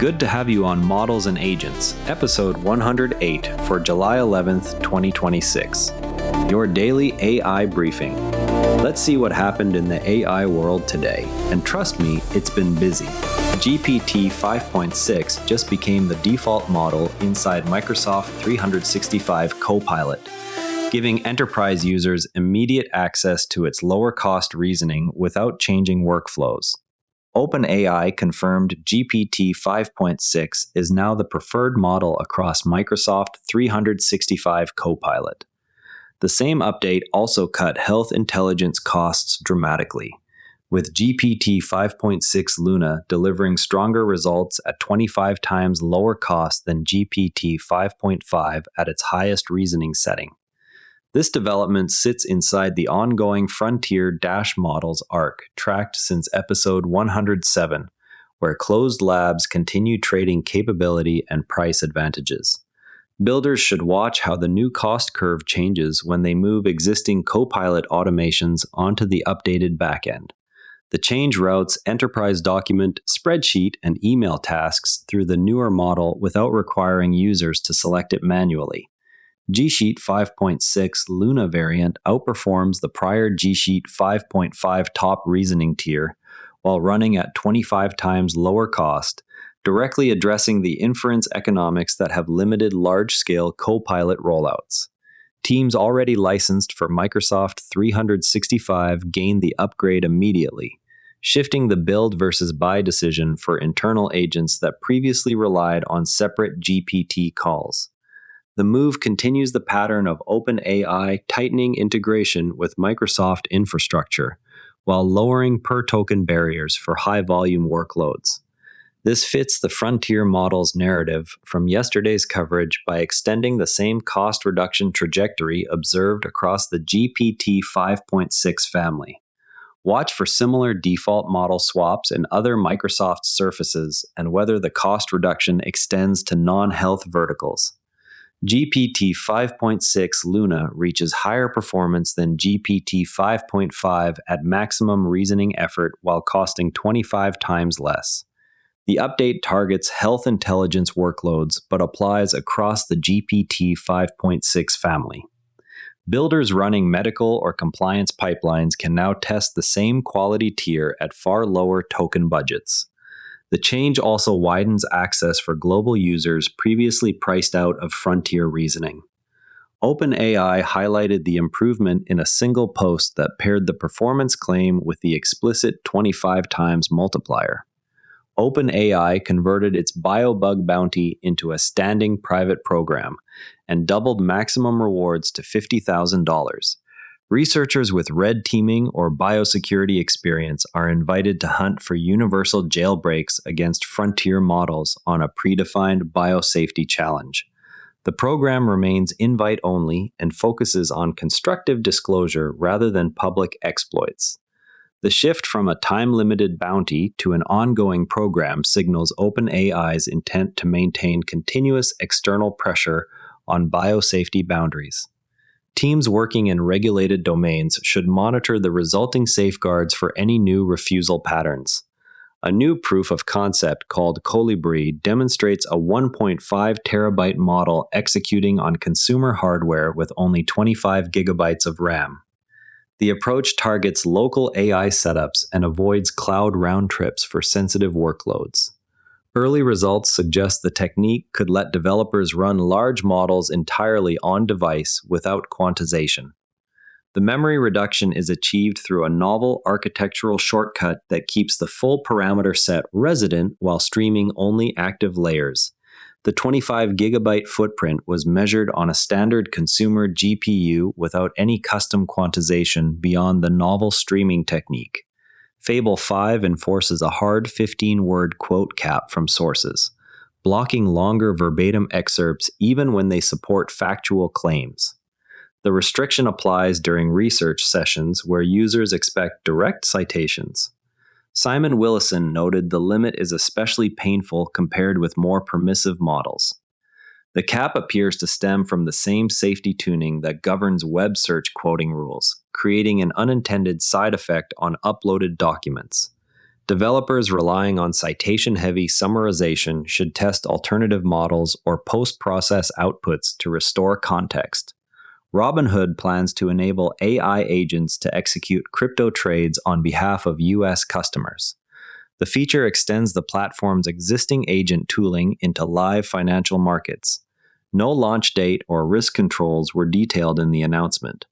Good to have you on Models and Agents, episode 108 for July 11th, 2026. Your daily AI briefing. Let's see what happened in the AI world today. And trust me, it's been busy. GPT-5.6 just became the default model inside Microsoft 365 Copilot, giving enterprise users immediate access to its lower-cost reasoning without changing workflows. OpenAI confirmed GPT-5.6 is now the preferred model across Microsoft 365 Copilot. The same update also cut health intelligence costs dramatically, with GPT-5.6 Luna delivering stronger results at 25 times lower cost than GPT-5.5 at its highest reasoning setting. This development sits inside the ongoing Frontier Dash Models arc tracked since episode 107, where closed labs continue trading capability and price advantages. Builders should watch how the new cost curve changes when they move existing Copilot automations onto the updated backend. The change routes enterprise document, spreadsheet, and email tasks through the newer model without requiring users to select it manually. G-Sheet 5.6 Luna variant outperforms the prior G-Sheet 5.5 top reasoning tier while running at 25 times lower cost, directly addressing the inference economics that have limited large-scale Copilot rollouts. Teams already licensed for Microsoft 365 gained the upgrade immediately, shifting the build versus buy decision for internal agents that previously relied on separate GPT calls. The move continues the pattern of OpenAI tightening integration with Microsoft infrastructure, while lowering per-token barriers for high-volume workloads. This fits the frontier model's narrative from yesterday's coverage by extending the same cost reduction trajectory observed across the GPT 5.6 family. Watch for similar default model swaps in other Microsoft surfaces and whether the cost reduction extends to non-health verticals. GPT 5.6 Luna reaches higher performance than GPT 5.5 at maximum reasoning effort while costing 25 times less. The update targets health intelligence workloads but applies across the GPT 5.6 family. Builders running medical or compliance pipelines can now test the same quality tier at far lower token budgets. The change also widens access for global users previously priced out of frontier reasoning. OpenAI highlighted the improvement in a single post that paired the performance claim with the explicit 25 times multiplier. OpenAI converted its BioBug bounty into a standing private program and doubled maximum rewards to $50,000. Researchers with red teaming or biosecurity experience are invited to hunt for universal jailbreaks against frontier models on a predefined biosafety challenge. The program remains invite-only and focuses on constructive disclosure rather than public exploits. The shift from a time-limited bounty to an ongoing program signals OpenAI's intent to maintain continuous external pressure on biosafety boundaries. Teams working in regulated domains should monitor the resulting safeguards for any new refusal patterns. A new proof of concept called Colibri demonstrates a 1.5 terabyte model executing on consumer hardware with only 25 gigabytes of RAM. The approach targets local AI setups and avoids cloud round trips for sensitive workloads. Early results suggest the technique could let developers run large models entirely on-device without quantization. The memory reduction is achieved through a novel architectural shortcut that keeps the full parameter set resident while streaming only active layers. The 25 gigabyte footprint was measured on a standard consumer GPU without any custom quantization beyond the novel streaming technique. Fable 5 enforces a hard 15-word quote cap from sources, blocking longer verbatim excerpts even when they support factual claims. The restriction applies during research sessions where users expect direct citations. Simon Willison noted the limit is especially painful compared with more permissive models. The cap appears to stem from the same safety tuning that governs web search quoting rules, creating an unintended side effect on uploaded documents. Developers relying on citation-heavy summarization should test alternative models or post-process outputs to restore context. Robinhood plans to enable AI agents to execute crypto trades on behalf of U.S. customers. The feature extends the platform's existing agent tooling into live financial markets. No launch date or risk controls were detailed in the announcement.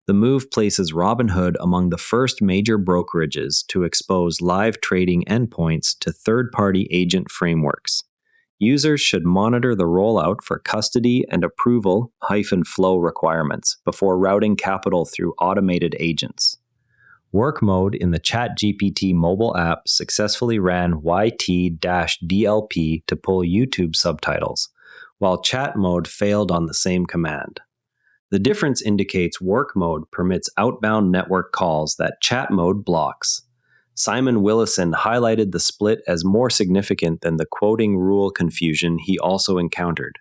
The move places Robinhood among the first major brokerages to expose live trading endpoints to third-party agent frameworks. Users should monitor the rollout for custody and approval-flow requirements before routing capital through automated agents. Work mode in the ChatGPT mobile app successfully ran YT-DLP to pull YouTube subtitles, while chat mode failed on the same command. The difference indicates work mode permits outbound network calls that chat mode blocks. Simon Willison highlighted the split as more significant than the quoting rule confusion he also encountered.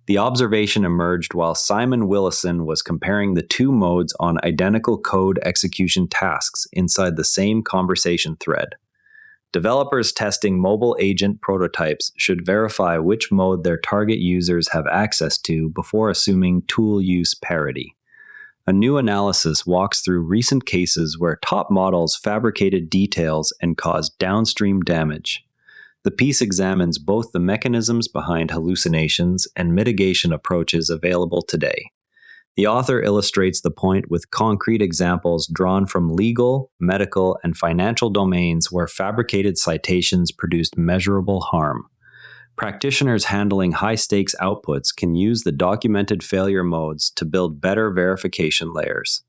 The observation emerged while Simon Willison was comparing the two modes on identical code execution tasks inside the same conversation thread. Developers testing mobile agent prototypes should verify which mode their target users have access to before assuming tool use parity. A new analysis walks through recent cases where top models fabricated details and caused downstream damage. The piece examines both the mechanisms behind hallucinations and mitigation approaches available today. The author illustrates the point with concrete examples drawn from legal, medical, and financial domains where fabricated citations produced measurable harm. Practitioners handling high-stakes outputs can use the documented failure modes to build better verification layers.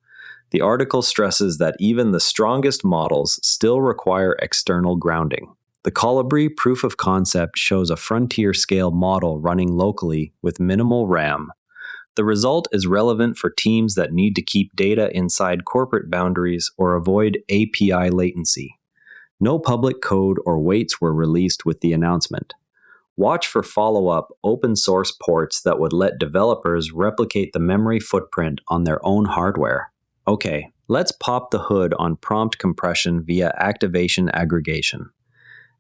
The article stresses that even the strongest models still require external grounding. The Colibri proof of concept shows a frontier-scale model running locally with minimal RAM. The result is relevant for teams that need to keep data inside corporate boundaries or avoid API latency. No public code or weights were released with the announcement. Watch for follow-up open-source ports that would let developers replicate the memory footprint on their own hardware. Okay, let's pop the hood on prompt compression via activation aggregation.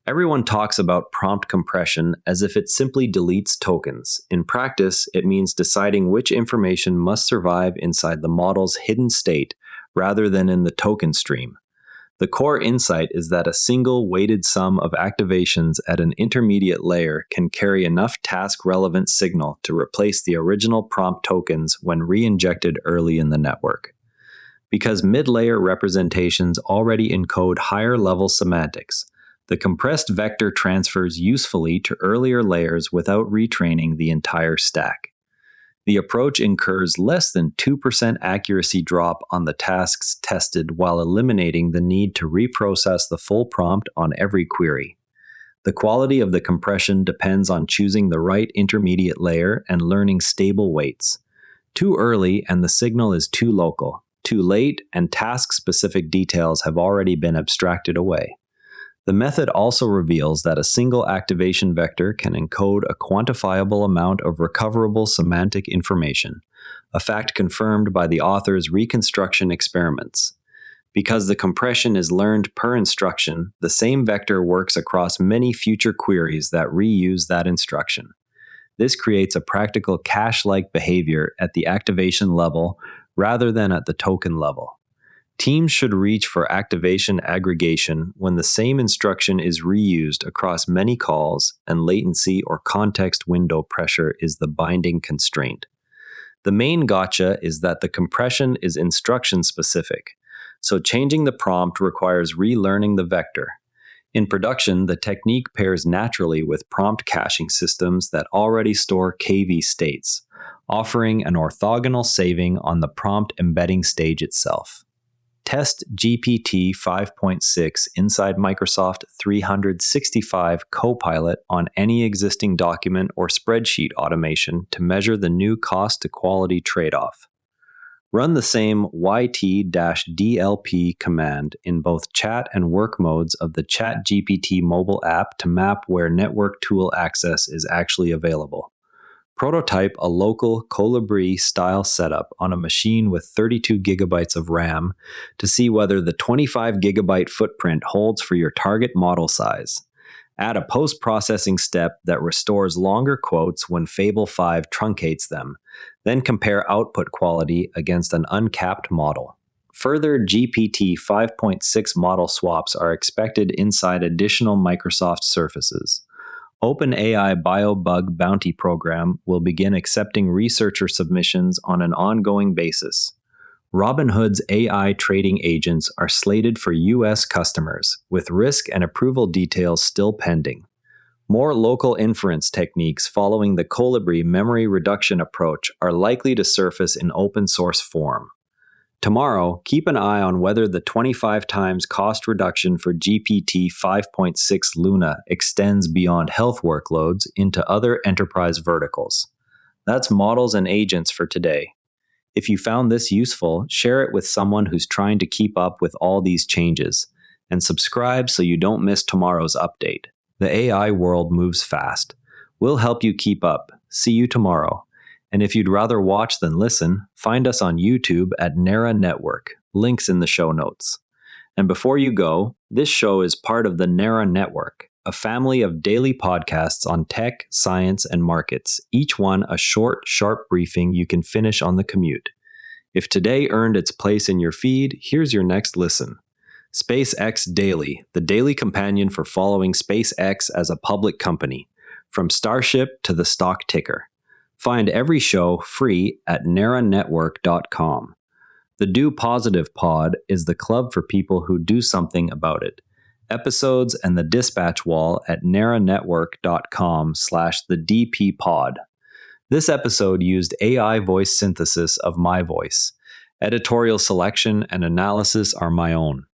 Everyone talks about prompt compression as if it simply deletes tokens. In practice, it means deciding which information must survive inside the model's hidden state rather than in the token stream. The core insight is that a single weighted sum of activations at an intermediate layer can carry enough task-relevant signal to replace the original prompt tokens when re-injected early in the network. Because mid-layer representations already encode higher-level semantics, the compressed vector transfers usefully to earlier layers without retraining the entire stack. The approach incurs less than 2% accuracy drop on the tasks tested while eliminating the need to reprocess the full prompt on every query. The quality of the compression depends on choosing the right intermediate layer and learning stable weights. Too early and the signal is too local. Too late and task-specific details have already been abstracted away. The method also reveals that a single activation vector can encode a quantifiable amount of recoverable semantic information, a fact confirmed by the author's reconstruction experiments. Because the compression is learned per instruction, the same vector works across many future queries that reuse that instruction. This creates a practical cache-like behavior at the activation level rather than at the token level. Teams should reach for activation aggregation when the same instruction is reused across many calls and latency or context window pressure is the binding constraint. The main gotcha is that the compression is instruction-specific, so changing the prompt requires relearning the vector. In production, the technique pairs naturally with prompt caching systems that already store KV states, offering an orthogonal saving on the prompt embedding stage itself. Test GPT-5.6 inside Microsoft 365 Copilot on any existing document or spreadsheet automation to measure the new cost-to-quality trade-off. Run the same YT-DLP command in both chat and work modes of the ChatGPT mobile app to map where network tool access is actually available. Prototype a local Colibri-style setup on a machine with 32 gigabytes of RAM to see whether the 25 gigabyte footprint holds for your target model size. Add a post-processing step that restores longer quotes when Fable 5 truncates them, then compare output quality against an uncapped model. Further GPT 5.6 model swaps are expected inside additional Microsoft Surfaces. OpenAI BioBug Bounty Program will begin accepting researcher submissions on an ongoing basis. Robinhood's AI trading agents are slated for U.S. customers, with risk and approval details still pending. More local inference techniques following the Colibri memory reduction approach are likely to surface in open source form. Tomorrow, keep an eye on whether the 25 times cost reduction for GPT 5.6 Luna extends beyond health workloads into other enterprise verticals. That's models and agents for today. If you found this useful, share it with someone who's trying to keep up with all these changes, and subscribe so you don't miss tomorrow's update. The AI world moves fast. We'll help you keep up. See you tomorrow. And if you'd rather watch than listen, find us on YouTube at Nera Network. Links in the show notes. And before you go, this show is part of the Nera Network, a family of daily podcasts on tech, science, and markets, each one a short, sharp briefing you can finish on the commute. If today earned its place in your feed, here's your next listen. SpaceX Daily, the daily companion for following SpaceX as a public company, from Starship to the stock ticker. Find every show free at neranetwork.com. The Do Positive Pod is the club for people who do something about it. Episodes and the dispatch wall at neranetwork.com/thedppod. This episode used AI voice synthesis of my voice. Editorial selection and analysis are my own.